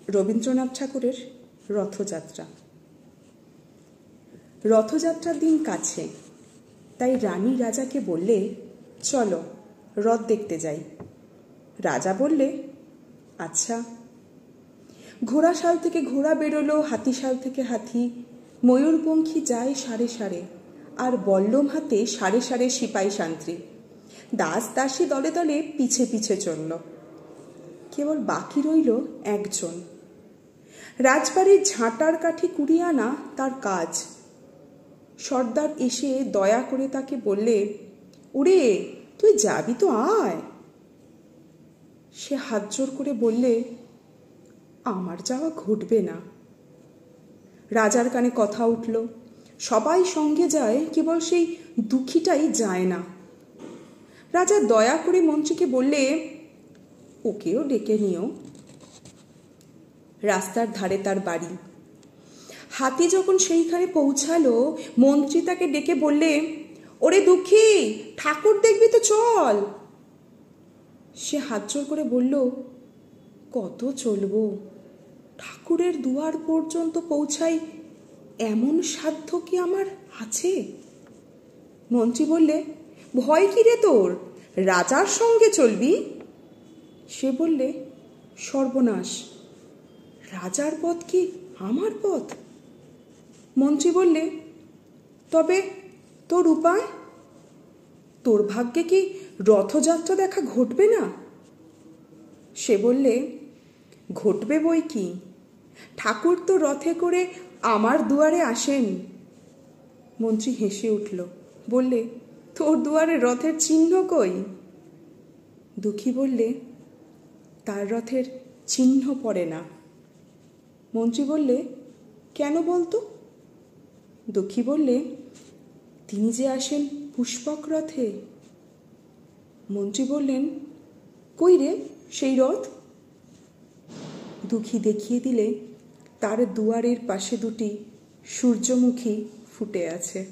রবীন্দ্রনাথ ঠাকুরের রথযাত্রা। রথযাত্রার দিন কাছে, তাই রানী রাজাকে বললে, চলো রথ দেখতে যাই। রাজা বললে, আচ্ছা। ঘোড়াশাল থেকে ঘোড়া বেরোলো, হাতিশাল থেকে হাতি, ময়ূরপঙ্খী যায় সারে সারে, আর বল্লম হাতে সারে সারে সিপাই শান্ত্রী, দাস দাসী দলে দলে পিছে পিছে চলল। কেবল বাকি রইল একজন। রাজবাড়ির ঝাঁটার কাঠি কুড়িয়ে আনা তার কাজ। সর্দার এসে দয়া করে তাকে বললে, ওরে তুই যাবি তো, আয়। সে হাত জোর করে বললে, আমার যাওয়া ঘটবে না। রাজার কানে কথা উঠল, সবাই সঙ্গে যায়, কেবল সেই দুঃখীটাই যায় না। রাজা দয়া করে মন্ত্রীকে বললে, ওকেও ডেকে নিও। রাস্তার ধারে তার বাড়ি। হাতি যখন সেইখানে পৌঁছালো, মন্ত্রী তাকে ডেকে বললে, ওরে দুঃখী, ঠাকুর দেখবি তো, চল। সে হাত জোর করে বলল, কত চলবো? ঠাকুরের দুয়ার পর্যন্ত পৌঁছাই এমন সাধ্য কি আমার আছে? মন্ত্রী বললে, ভয় কি রে তোর? রাজার সঙ্গে চলবি? সে বললে, সর্বনাশ, রাজার পথ কি আমার পথ? মন্ত্রী বললে, তবে তোর উপায়? তোর ভাগ্যে কি রথযাত্রা দেখা ঘটবে না? সে বললে, ঘটবে বই কি, ঠাকুর তো রথে করে আমার দুয়ারে আসেন। মন্ত্রী হেসে উঠল, বললে, তোর দুয়ারে রথের চিহ্ন কই? দুঃখী বললে, তার রথের চিহ্ন পড়ে না। মন্ত্রী বললে, কেন বলতো? দুঃখী বললে, তিনি যে আসেন পুষ্পক রথে। মন্ত্রী বললেন, কই রে সেই রথ? দুঃখী দেখিয়ে দিলে তার দুয়ারের পাশে দুটি সূর্যমুখী ফুটে আছে।